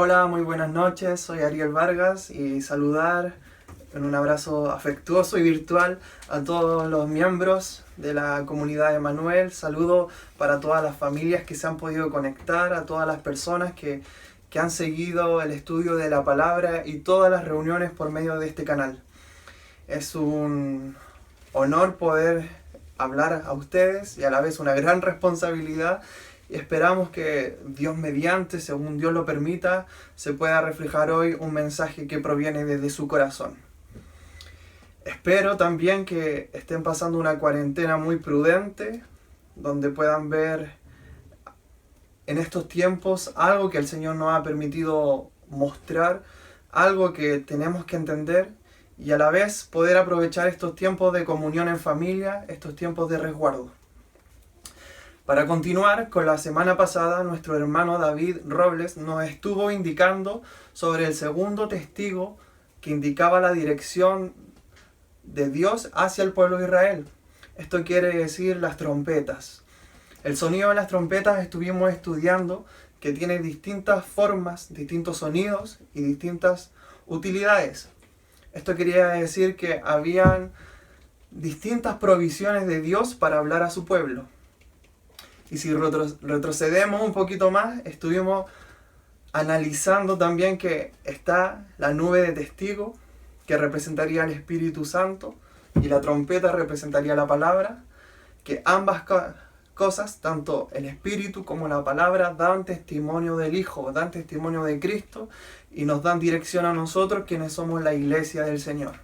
Hola, muy buenas noches, soy Ariel Vargas y saludar en un abrazo afectuoso y virtual a todos los miembros de la comunidad de Emanuel. Saludo para todas las familias que se han podido conectar, a todas las personas que han seguido el estudio de la palabra y todas las reuniones por medio de este canal. Es un honor poder hablar a ustedes y a la vez una gran responsabilidad. Y esperamos que Dios mediante, según Dios lo permita, se pueda reflejar hoy un mensaje que proviene desde su corazón. Espero también que estén pasando una cuarentena muy prudente, donde puedan ver en estos tiempos algo que el Señor nos ha permitido mostrar, algo que tenemos que entender y a la vez poder aprovechar estos tiempos de comunión en familia, estos tiempos de resguardo. Para continuar con la semana pasada, nuestro hermano David Robles nos estuvo indicando sobre el segundo testigo que indicaba la dirección de Dios hacia el pueblo de Israel. Esto quiere decir las trompetas. El sonido de las trompetas estuvimos estudiando que tiene distintas formas, distintos sonidos y distintas utilidades. Esto quería decir que habían distintas provisiones de Dios para hablar a su pueblo. Y si retrocedemos un poquito más, estuvimos analizando también que está la nube de testigo, que representaría el Espíritu Santo, y la trompeta representaría la palabra, que ambas cosas, tanto el Espíritu como la palabra, dan testimonio del Hijo, dan testimonio de Cristo, y nos dan dirección a nosotros, quienes somos la iglesia del Señor.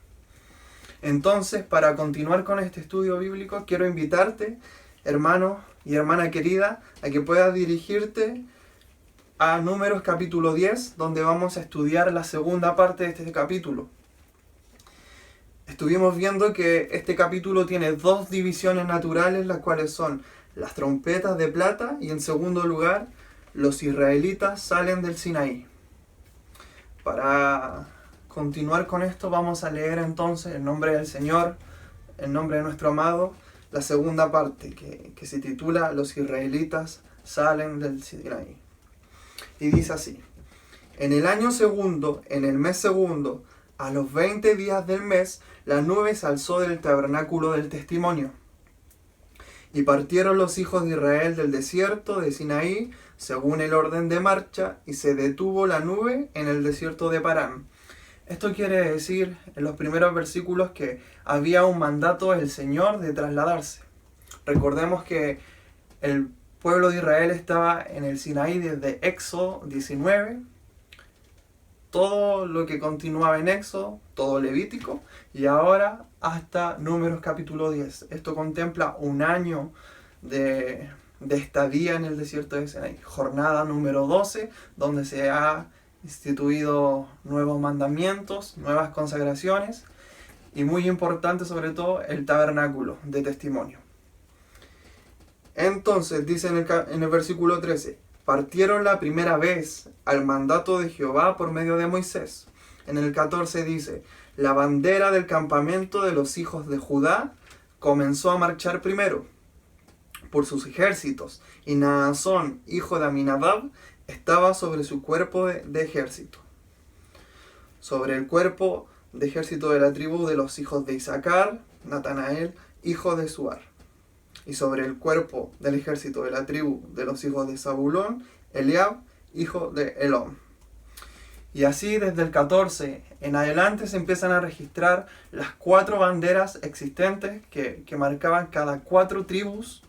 Entonces, para continuar con este estudio bíblico, quiero invitarte, hermano y hermana querida, a que puedas dirigirte a Números capítulo 10, donde vamos a estudiar la segunda parte de este capítulo. Estuvimos viendo que este capítulo tiene dos divisiones naturales, las cuales son las trompetas de plata y en segundo lugar, los israelitas salen del Sinaí. Para continuar con esto vamos a leer entonces en nombre del Señor, en nombre de nuestro amado, la segunda parte que se titula Los israelitas salen del Sinaí. Y dice así: en el año segundo, en el mes segundo, a los 20 días del mes, la nube se alzó del tabernáculo del testimonio. Y partieron los hijos de Israel del desierto de Sinaí, según el orden de marcha, y se detuvo la nube en el desierto de Parán. Esto quiere decir, en los primeros versículos, que había un mandato del Señor de trasladarse. Recordemos que el pueblo de Israel estaba en el Sinaí desde Éxodo 19, todo lo que continuaba en Éxodo, todo Levítico, y ahora hasta Números capítulo 10. Esto contempla un año de estadía en el desierto de Sinaí. Jornada número 12, donde se ha instituido nuevos mandamientos, nuevas consagraciones y muy importante sobre todo el tabernáculo de testimonio. Entonces dice en el versículo 13: partieron la primera vez al mandato de Jehová por medio de Moisés. En el 14 dice: la bandera del campamento de los hijos de Judá comenzó a marchar primero por sus ejércitos, y Naasón, hijo de Aminadab, estaba sobre su cuerpo de ejército. Sobre el cuerpo de ejército de la tribu de los hijos de Isaacar, Natanael, hijo de Suar. Y sobre el cuerpo del ejército de la tribu de los hijos de Zabulón, Eliab, hijo de Elón. Y así desde el 14 en adelante se empiezan a registrar las 4 banderas existentes que marcaban cada 4 tribus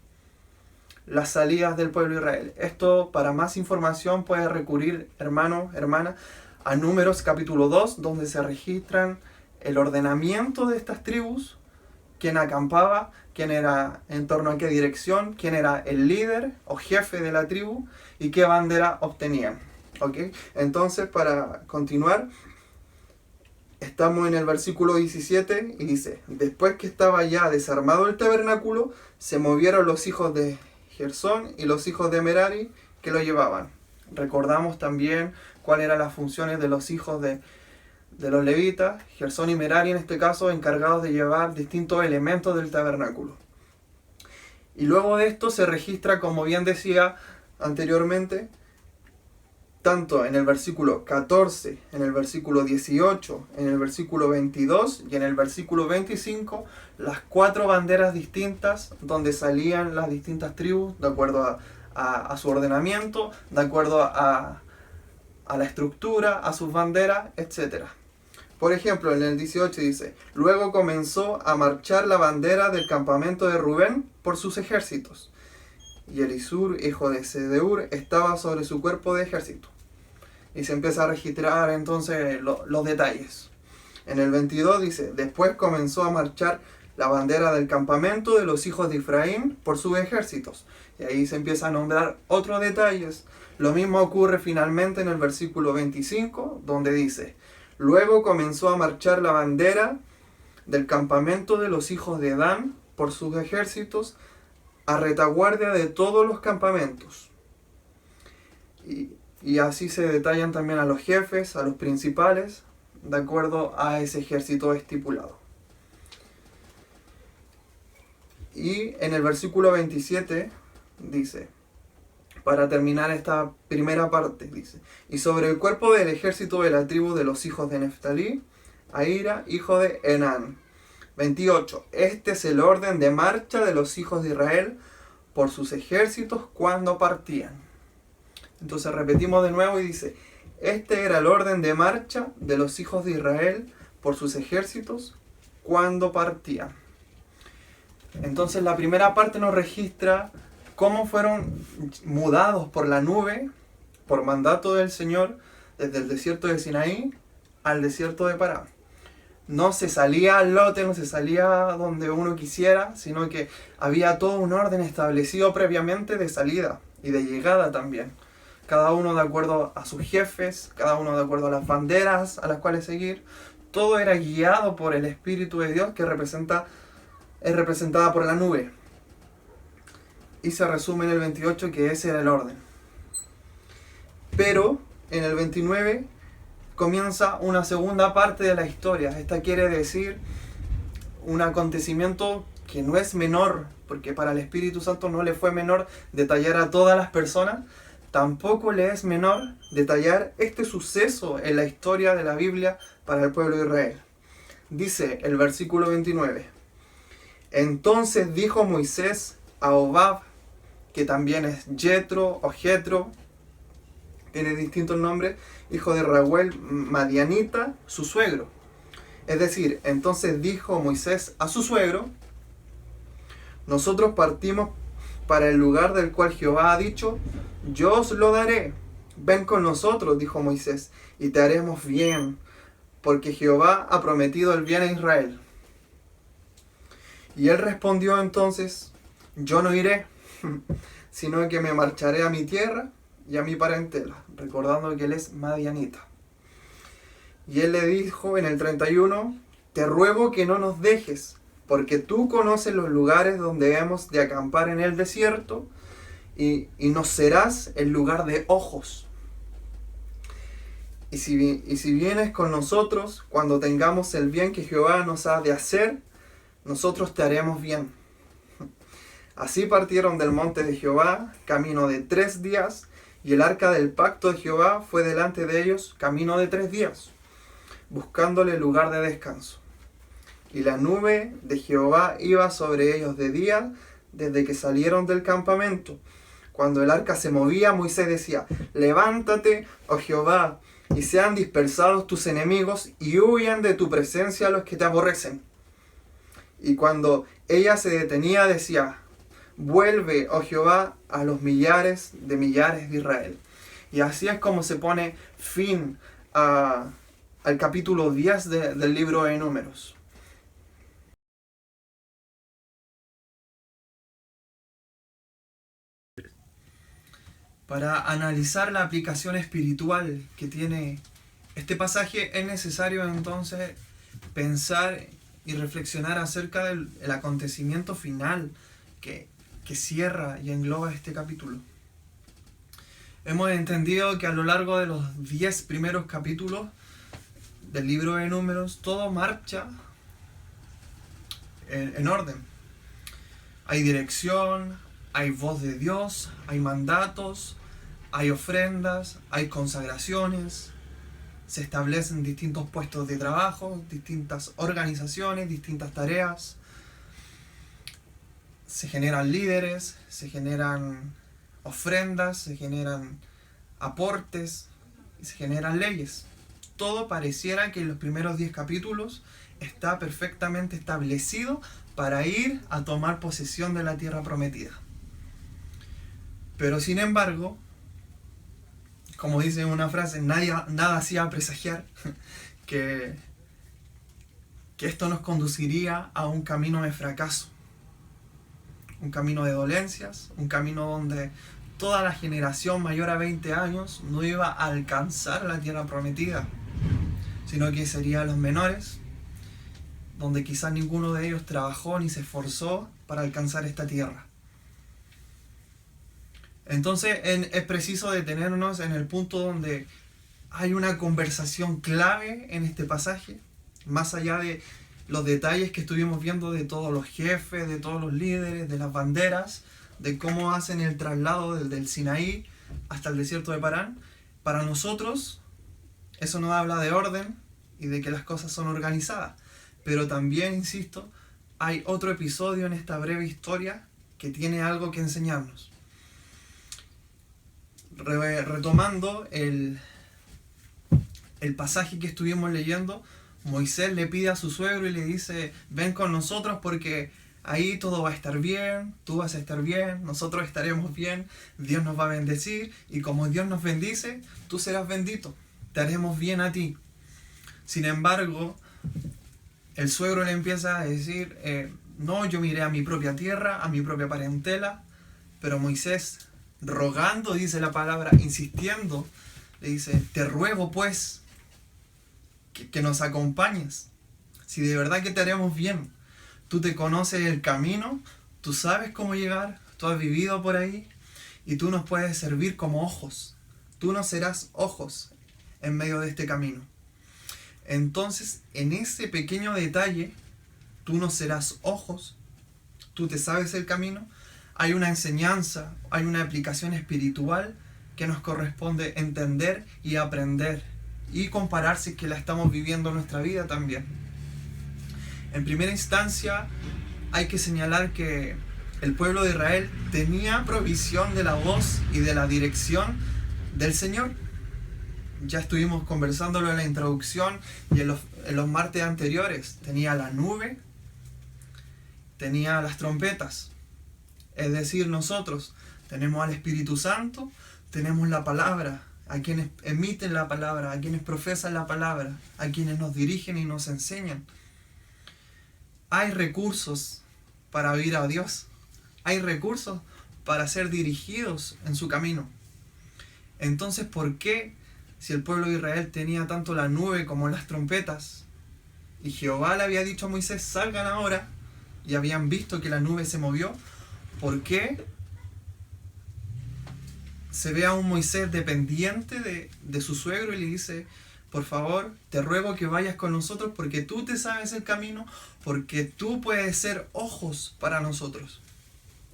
las salidas del pueblo de Israel. Esto, para más información, puede recurrir, hermano, hermana, a Números capítulo 2, donde se registran el ordenamiento de estas tribus, quién acampaba, quién era en torno a qué dirección, quién era el líder o jefe de la tribu y qué bandera obtenían. ¿Ok? Entonces, para continuar, estamos en el versículo 17 y dice: después que estaba ya desarmado el tabernáculo, se movieron los hijos de Gersón y los hijos de Merari que lo llevaban. Recordamos también cuáles eran las funciones de los hijos de los levitas, Gersón y Merari en este caso, encargados de llevar distintos elementos del tabernáculo. Y luego de esto se registra, como bien decía anteriormente, tanto en el versículo 14, en el versículo 18, en el versículo 22 y en el versículo 25, las 4 banderas distintas donde salían las distintas tribus de acuerdo a su ordenamiento, de acuerdo a la estructura, a sus banderas, etc. Por ejemplo, en el 18 dice: luego comenzó a marchar la bandera del campamento de Rubén por sus ejércitos, y Elisur, hijo de Sedeur, estaba sobre su cuerpo de ejército. Y se empieza a registrar entonces los detalles. En el 22 dice: después comenzó a marchar la bandera del campamento de los hijos de Efraín por sus ejércitos. Y ahí se empieza a nombrar otros detalles. Lo mismo ocurre finalmente en el versículo 25, donde dice: luego comenzó a marchar la bandera del campamento de los hijos de Dan por sus ejércitos, a retaguardia de todos los campamentos. Y así se detallan también a los jefes, a los principales, de acuerdo a ese ejército estipulado. Y en el versículo 27 dice, para terminar esta primera parte, dice: y sobre el cuerpo del ejército de la tribu de los hijos de Neftalí, Ahira, hijo de Enán. 28. Este es el orden de marcha de los hijos de Israel por sus ejércitos cuando partían. Entonces repetimos de nuevo y dice: este era el orden de marcha de los hijos de Israel por sus ejércitos cuando partían. Entonces la primera parte nos registra cómo fueron mudados por la nube, por mandato del Señor, desde el desierto de Sinaí al desierto de Parán. No se salía al lote, no se salía donde uno quisiera, sino que había todo un orden establecido previamente de salida y de llegada también. Cada uno de acuerdo a sus jefes, cada uno de acuerdo a las banderas a las cuales seguir. Todo era guiado por el Espíritu de Dios que es representada por la nube. Y se resume en el 28 que ese era el orden. Pero en el 29 comienza una segunda parte de la historia. Esta quiere decir un acontecimiento que no es menor, porque para el Espíritu Santo no le fue menor detallar a todas las personas, tampoco le es menor detallar este suceso en la historia de la Biblia para el pueblo de Israel. Dice el versículo 29: entonces dijo Moisés a Hobab, que también es Jetro o Jetro, tiene distintos nombres, hijo de Reuel Madianita, su suegro. Es decir, entonces dijo Moisés a su suegro: nosotros partimos para el lugar del cual Jehová ha dicho, yo os lo daré. Ven con nosotros, dijo Moisés, y te haremos bien, porque Jehová ha prometido el bien a Israel. Y él respondió entonces: yo no iré, sino que me marcharé a mi tierra y a mi parentela, recordando que él es madianita. Y él le dijo en el 31, te ruego que no nos dejes, porque tú conoces los lugares donde hemos de acampar en el desierto, y nos serás el lugar de ojos. Y si vienes con nosotros, cuando tengamos el bien que Jehová nos ha de hacer, nosotros te haremos bien. Así partieron del monte de Jehová, camino de 3 días, y el arca del pacto de Jehová fue delante de ellos, camino de 3 días, buscándole lugar de descanso. Y la nube de Jehová iba sobre ellos de día, desde que salieron del campamento. Cuando el arca se movía, Moisés decía, levántate, oh Jehová, y sean dispersados tus enemigos, y huyan de tu presencia los que te aborrecen. Y cuando ella se detenía, decía, vuelve, oh Jehová, a los millares de Israel. Y así es como se pone fin al capítulo 10 del libro de Números. Para analizar la aplicación espiritual que tiene este pasaje, es necesario entonces pensar y reflexionar acerca del acontecimiento final que cierra y engloba este capítulo. Hemos entendido que a lo largo de los 10 primeros capítulos del libro de Números, todo marcha en orden. Hay dirección, hay voz de Dios, hay mandatos, hay ofrendas, hay consagraciones, se establecen distintos puestos de trabajo, distintas organizaciones, distintas tareas, se generan líderes, se generan ofrendas, se generan aportes, y se generan leyes. Todo pareciera que en los primeros 10 capítulos está perfectamente establecido para ir a tomar posesión de la tierra prometida. Pero sin embargo, como dice una frase, nada hacía presagiar que esto nos conduciría a un camino de fracaso, un camino de dolencias, un camino donde toda la generación mayor a 20 años no iba a alcanzar la tierra prometida, sino que serían los menores, donde quizás ninguno de ellos trabajó ni se esforzó para alcanzar esta tierra. Entonces es preciso detenernos en el punto donde hay una conversación clave en este pasaje, más allá de los detalles que estuvimos viendo de todos los jefes, de todos los líderes, de las banderas, de cómo hacen el traslado del Sinaí hasta el desierto de Parán. Para nosotros eso nos habla de orden y de que las cosas son organizadas. Pero también, insisto, hay otro episodio en esta breve historia que tiene algo que enseñarnos. Retomando el pasaje que estuvimos leyendo, Moisés le pide a su suegro y le dice: ven con nosotros porque ahí todo va a estar bien, tú vas a estar bien, nosotros estaremos bien, Dios nos va a bendecir, y como Dios nos bendice, tú serás bendito, te haremos bien a ti. Sin embargo, el suegro le empieza a decir: no, yo miré a mi propia tierra, a mi propia parentela. Pero Moisés, rogando, dice la palabra, insistiendo, le dice: te ruego pues que nos acompañes, si de verdad que te haremos bien. Tú te conoces el camino, tú sabes cómo llegar, tú has vivido por ahí, y tú nos puedes servir como ojos. Tú nos serás ojos en medio de este camino. Entonces, en ese pequeño detalle, tú nos serás ojos, tú te sabes el camino, hay una enseñanza, hay una aplicación espiritual que nos corresponde entender y aprender y comparar si es que la estamos viviendo en nuestra vida también. En primera instancia, hay que señalar que el pueblo de Israel tenía provisión de la voz y de la dirección del Señor. Ya estuvimos conversándolo en la introducción y en los martes anteriores. Tenía la nube, tenía las trompetas. Es decir, nosotros tenemos al Espíritu Santo, tenemos la palabra, a quienes emiten la palabra, a quienes profesan la palabra, a quienes nos dirigen y nos enseñan. Hay recursos para oír a Dios. Hay recursos para ser dirigidos en su camino. Entonces, ¿por qué, si el pueblo de Israel tenía tanto la nube como las trompetas, y Jehová le había dicho a Moisés: salgan ahora, y habían visto que la nube se movió, por qué se ve a un Moisés dependiente de su suegro y le dice: por favor, te ruego que vayas con nosotros porque tú te sabes el camino, porque tú puedes ser ojos para nosotros?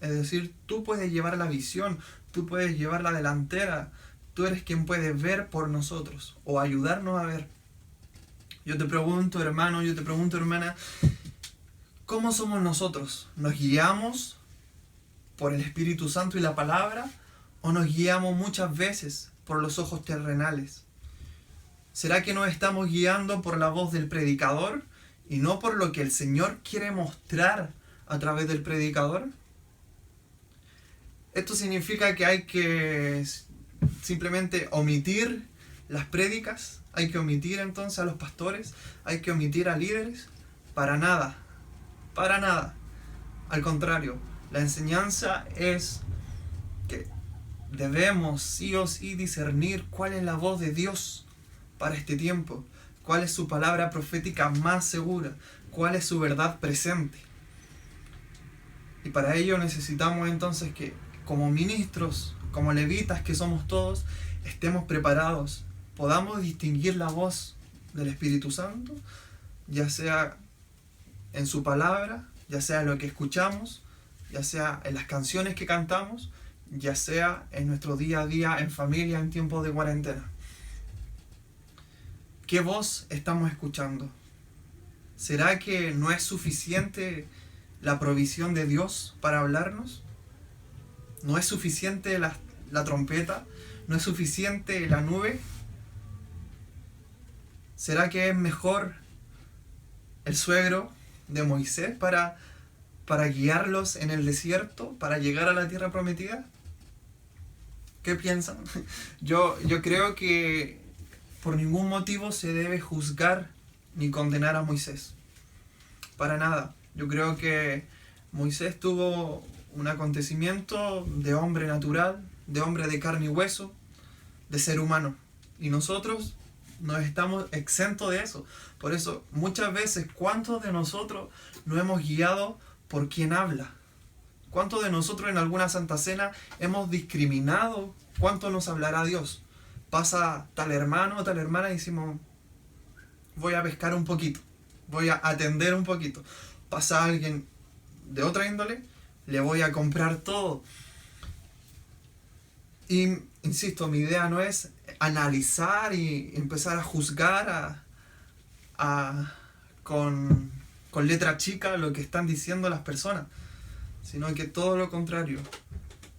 Es decir, tú puedes llevar la visión, tú puedes llevar la delantera, tú eres quien puede ver por nosotros o ayudarnos a ver. Yo te pregunto, hermano, yo te pregunto, hermana, ¿cómo somos nosotros? ¿Nos guiamos por el Espíritu Santo y la palabra o nos guiamos muchas veces por los ojos terrenales? ¿Será que nos estamos guiando por la voz del predicador y no por lo que el Señor quiere mostrar a través del predicador? Esto significa que hay que simplemente omitir las prédicas, hay que omitir entonces a los pastores, hay que omitir a líderes. Para nada, para nada. Al contrario, la enseñanza es que debemos sí o sí discernir cuál es la voz de Dios para este tiempo, cuál es su palabra profética más segura, cuál es su verdad presente. Y para ello necesitamos entonces que, como ministros, como levitas que somos todos, estemos preparados, podamos distinguir la voz del Espíritu Santo, ya sea en su palabra, ya sea en lo que escuchamos, ya sea en las canciones que cantamos, ya sea en nuestro día a día, en familia, en tiempos de cuarentena. ¿Qué voz estamos escuchando? ¿Será que no es suficiente la provisión de Dios para hablarnos? ¿No es suficiente la trompeta? ¿No es suficiente la nube? ¿Será que es mejor el suegro de Moisés para guiarlos en el desierto, para llegar a la tierra prometida? ¿Qué piensan? Yo creo que por ningún motivo se debe juzgar ni condenar a Moisés. Para nada. Yo creo que Moisés tuvo un acontecimiento de hombre natural, de hombre de carne y hueso, de ser humano. Y nosotros no estamos exentos de eso. Por eso, muchas veces, ¿cuántos de nosotros nos hemos guiado por quien habla? ¿Cuántos de nosotros en alguna Santa Cena hemos discriminado cuánto nos hablará Dios? Pasa tal hermano o tal hermana y decimos, voy a pescar un poquito, voy a atender un poquito. Pasa alguien de otra índole, le voy a comprar todo. Y, insisto, mi idea no es analizar y empezar a juzgar con letra chica lo que están diciendo las personas, sino que todo lo contrario.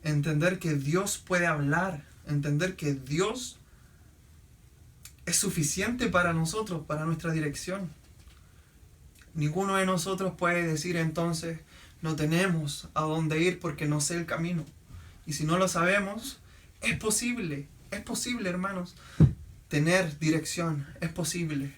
Entender que Dios puede hablar, entender que Dios es suficiente para nosotros, para nuestra dirección. Ninguno de nosotros puede decir entonces, no tenemos a dónde ir porque no sé el camino. Y si no lo sabemos, es posible, hermanos, tener dirección, es posible.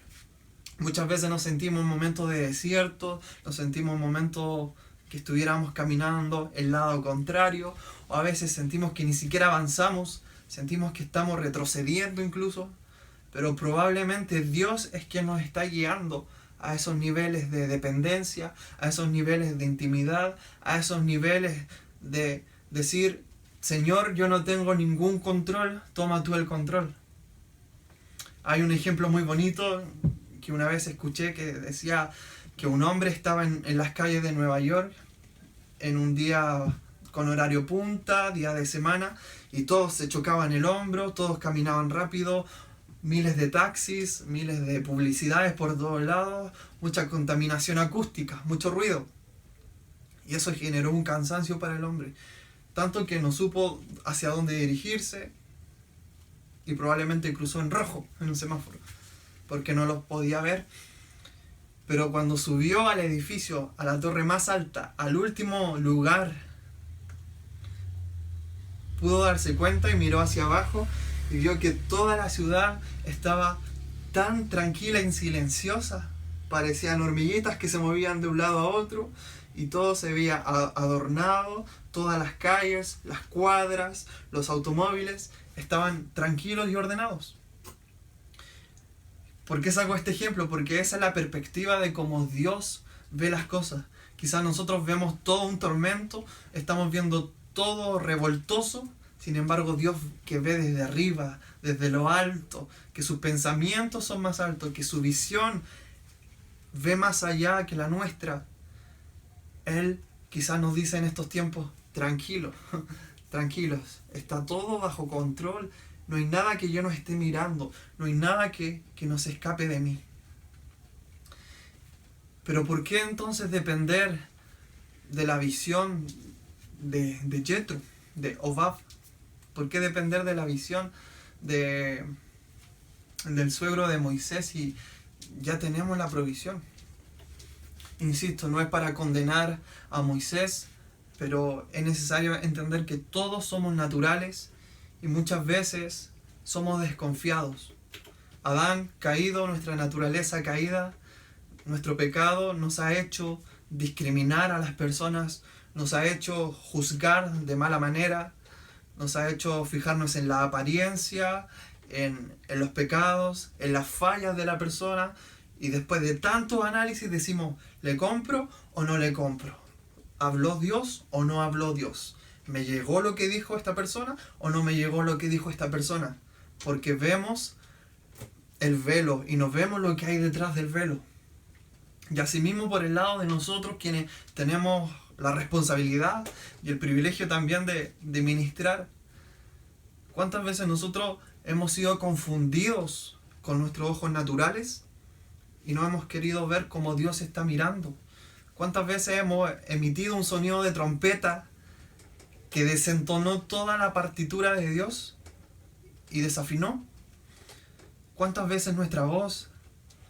Muchas veces nos sentimos en momentos de desierto, nos sentimos en momentos que estuviéramos caminando el lado contrario, o a veces sentimos que ni siquiera avanzamos, sentimos que estamos retrocediendo incluso, pero probablemente Dios es quien nos está guiando a esos niveles de dependencia, a esos niveles de intimidad, a esos niveles de decir, Señor, yo no tengo ningún control, toma tú el control. Hay un ejemplo muy bonito que una vez escuché que decía que un hombre estaba en las calles de Nueva York en un día con horario punta, día de semana, y todos se chocaban el hombro, todos caminaban rápido, miles de taxis, miles de publicidades por todos lados, mucha contaminación acústica, mucho ruido. Y eso generó un cansancio para el hombre, tanto que no supo hacia dónde dirigirse y probablemente cruzó en rojo en un semáforo, porque no los podía ver. Pero cuando subió al edificio, a la torre más alta, al último lugar, pudo darse cuenta y miró hacia abajo y vio que toda la ciudad estaba tan tranquila y silenciosa. Parecían hormiguitas que se movían de un lado a otro y todo se veía adornado, todas las calles, las cuadras, los automóviles estaban tranquilos y ordenados. ¿Por qué saco este ejemplo? Porque esa es la perspectiva de cómo Dios ve las cosas. Quizás nosotros vemos todo un tormento, estamos viendo todo revoltoso, sin embargo Dios que ve desde arriba, desde lo alto, que sus pensamientos son más altos, que su visión ve más allá que la nuestra. Él quizás nos dice en estos tiempos, tranquilos, tranquilos, está todo bajo control. No hay nada que yo no esté mirando, no hay nada que nos escape de mí. Pero ¿por qué entonces depender de la visión de Jethro, de Hobab? ¿Por qué depender de la visión del suegro de Moisés si ya tenemos la provisión? Insisto, no es para condenar a Moisés, pero es necesario entender que todos somos naturales y muchas veces somos desconfiados. Adán caído, nuestra naturaleza caída, nuestro pecado nos ha hecho discriminar a las personas, nos ha hecho juzgar de mala manera, nos ha hecho fijarnos en la apariencia, en los pecados, en las fallas de la persona, y después de tanto análisis decimos, ¿le compro o no le compro? ¿Habló Dios o no habló Dios? ¿Me llegó lo que dijo esta persona o no me llegó lo que dijo esta persona? Porque vemos el velo y no vemos lo que hay detrás del velo. Y asimismo por el lado de nosotros quienes tenemos la responsabilidad y el privilegio también de ministrar. ¿Cuántas veces nosotros hemos sido confundidos con nuestros ojos naturales y no hemos querido ver cómo Dios está mirando? ¿Cuántas veces hemos emitido un sonido de trompeta que desentonó toda la partitura de Dios y desafinó? ¿Cuántas veces nuestra voz,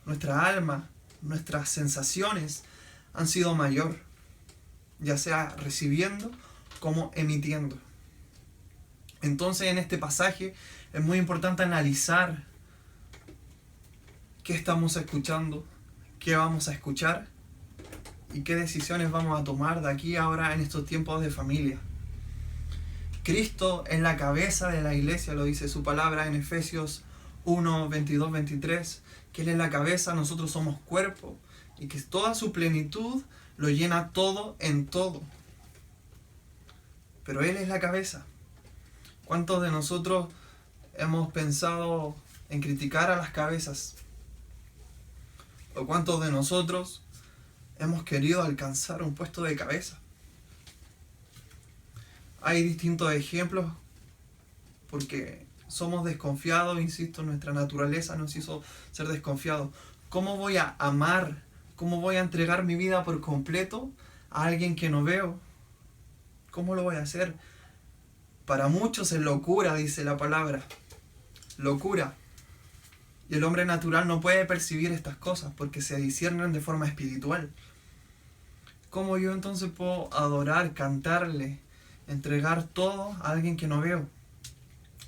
nuestra alma, nuestras sensaciones han sido mayor, ya sea recibiendo como emitiendo? Entonces en este pasaje es muy importante analizar qué estamos escuchando, qué vamos a escuchar y qué decisiones vamos a tomar de aquí a ahora en estos tiempos de familia. Cristo es la cabeza de la iglesia, lo dice su palabra en Efesios 1, 22, 23, que Él es la cabeza, nosotros somos cuerpo, y que toda su plenitud lo llena todo en todo. Pero Él es la cabeza. ¿Cuántos de nosotros hemos pensado en criticar a las cabezas? ¿O cuántos de nosotros hemos querido alcanzar un puesto de cabeza? Hay distintos ejemplos porque somos desconfiados, insisto, nuestra naturaleza nos hizo ser desconfiados. ¿Cómo voy a amar? ¿Cómo voy a entregar mi vida por completo a alguien que no veo? ¿Cómo lo voy a hacer? Para muchos es locura, dice la palabra. Locura. Y el hombre natural no puede percibir estas cosas porque se disciernen de forma espiritual. ¿Cómo yo entonces puedo adorar, cantarle, entregar todo a alguien que no veo?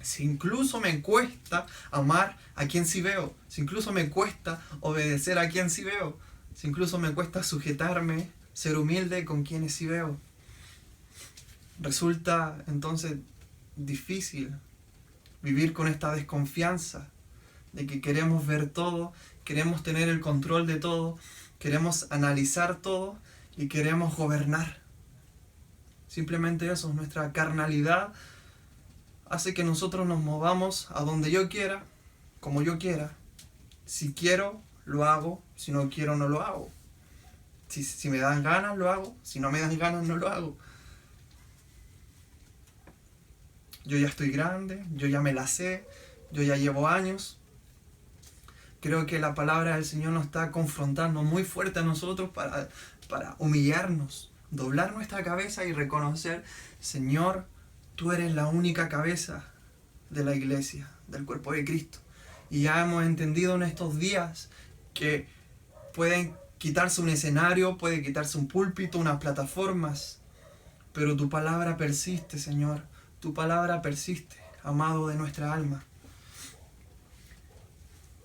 Si incluso me cuesta amar a quien sí veo, si incluso me cuesta obedecer a quien sí veo, si incluso me cuesta sujetarme, ser humilde con quienes sí veo. Resulta entonces difícil vivir con esta desconfianza de que queremos ver todo, queremos tener el control de todo, queremos analizar todo y queremos gobernar. Simplemente eso, nuestra carnalidad hace que nosotros nos movamos a donde yo quiera, como yo quiera. Si quiero, lo hago. Si no quiero, no lo hago. Si me dan ganas, lo hago. Si no me dan ganas, no lo hago. Yo ya estoy grande, yo ya me la sé, yo ya llevo años. Creo que la palabra del Señor nos está confrontando muy fuerte a nosotros para humillarnos, doblar nuestra cabeza y reconocer, Señor, Tú eres la única cabeza de la iglesia, del cuerpo de Cristo. Y ya hemos entendido en estos días que pueden quitarse un escenario, puede quitarse un púlpito, unas plataformas, pero Tu palabra persiste, Señor. Tu palabra persiste, amado de nuestra alma.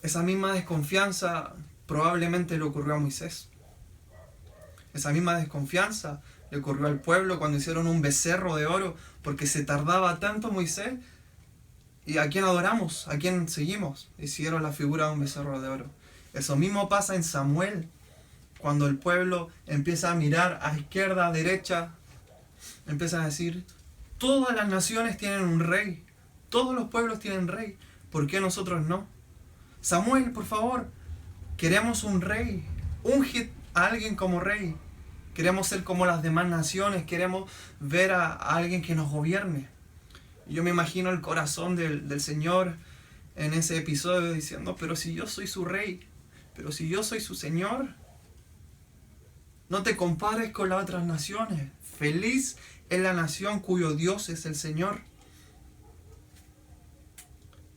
Esa misma desconfianza probablemente le ocurrió a Moisés. Esa misma desconfianza le ocurrió al pueblo cuando hicieron un becerro de oro, porque se tardaba tanto Moisés. ¿Y a quién adoramos? ¿A quién seguimos? Hicieron la figura de un becerro de oro. Eso mismo pasa en Samuel, cuando el pueblo empieza a mirar a izquierda, a derecha, empieza a decir, todas las naciones tienen un rey, todos los pueblos tienen rey, ¿por qué nosotros no? Samuel, por favor, queremos un rey, unge a alguien como rey. Queremos ser como las demás naciones, queremos ver a alguien que nos gobierne. Yo me imagino el corazón del Señor en ese episodio diciendo, pero si yo soy su rey, pero si yo soy su Señor, no te compares con las otras naciones. Feliz es la nación cuyo Dios es el Señor.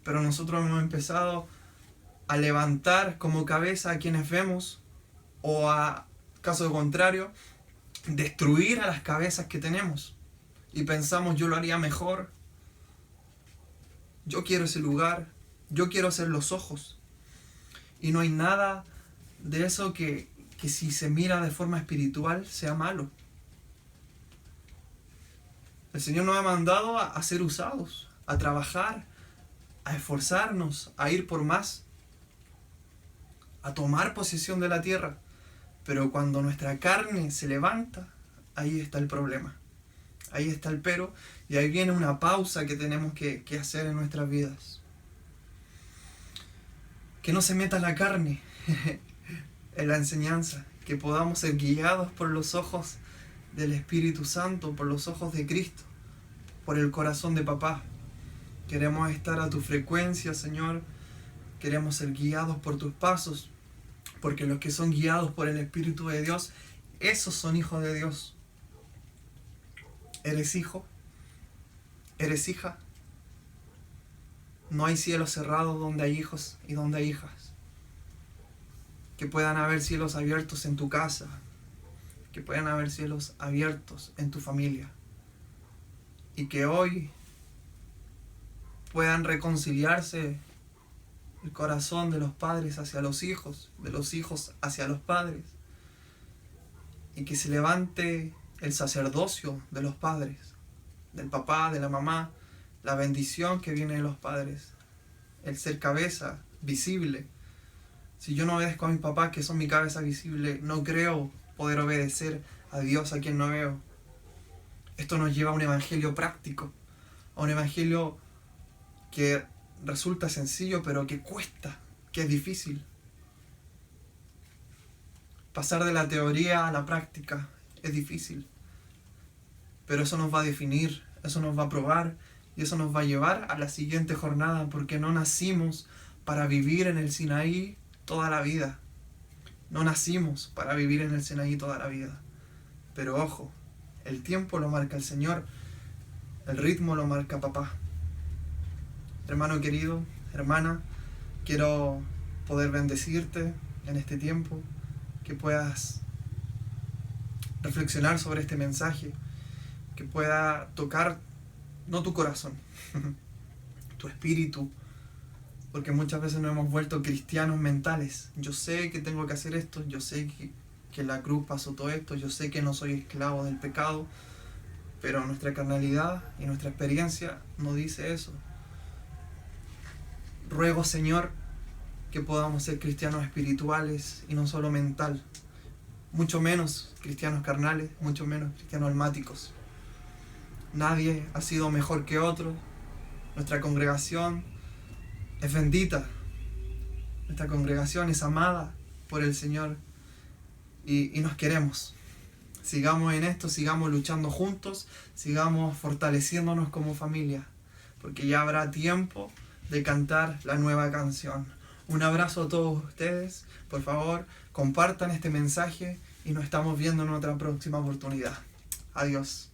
Pero nosotros hemos empezado a levantar como cabeza a quienes vemos, o a caso contrario, destruir a las cabezas que tenemos. Y pensamos, yo lo haría mejor, yo quiero ese lugar, yo quiero ser los ojos. Y no hay nada de eso que si se mira de forma espiritual sea malo. El Señor nos ha mandado a ser usados, a trabajar, a esforzarnos, a ir por más, a tomar posesión de la tierra. Pero cuando nuestra carne se levanta, ahí está el problema. Ahí está el pero, y ahí viene una pausa que tenemos que hacer en nuestras vidas. Que no se meta la carne en la enseñanza, que podamos ser guiados por los ojos del Espíritu Santo, por los ojos de Cristo, por el corazón de papá. Queremos estar a tu frecuencia, Señor. Queremos ser guiados por tus pasos, porque los que son guiados por el Espíritu de Dios, esos son hijos de Dios. ¿Eres hijo? ¿Eres hija? No hay cielos cerrados donde hay hijos y donde hay hijas. Que puedan haber cielos abiertos en tu casa, que puedan haber cielos abiertos en tu familia, y que hoy puedan reconciliarse el corazón de los padres hacia los hijos, de los hijos hacia los padres, y que se levante el sacerdocio de los padres, del papá, de la mamá, la bendición que viene de los padres, el ser cabeza visible. Si yo no obedezco a mi papá, que son mi cabeza visible, no creo poder obedecer a Dios a quien no veo. Esto nos lleva a un evangelio práctico, a un evangelio que resulta sencillo, pero que cuesta, que es difícil. Pasar de la teoría a la práctica es difícil, pero eso nos va a definir, eso nos va a probar, y eso nos va a llevar a la siguiente jornada, porque no nacimos para vivir en el Sinaí toda la vida. No nacimos para vivir en el Sinaí toda la vida. Pero ojo, el tiempo lo marca el Señor, el ritmo lo marca papá. Hermano querido, hermana, quiero poder bendecirte en este tiempo, que puedas reflexionar sobre este mensaje, que pueda tocar no tu corazón, tu espíritu, porque muchas veces nos hemos vuelto cristianos mentales. Yo sé que tengo que hacer esto, yo sé que en la cruz pasó todo esto, yo sé que no soy esclavo del pecado, pero nuestra carnalidad y nuestra experiencia no dice eso. Ruego, Señor, que podamos ser cristianos espirituales y no solo mental, mucho menos cristianos carnales, mucho menos cristianos almáticos. Nadie ha sido mejor que otro. Nuestra congregación es bendita. Nuestra congregación es amada por el Señor y nos queremos. Sigamos en esto, sigamos luchando juntos, sigamos fortaleciéndonos como familia, porque ya habrá tiempo de cantar la nueva canción. Un abrazo a todos ustedes. Por favor, compartan este mensaje y nos estamos viendo en otra próxima oportunidad. Adiós.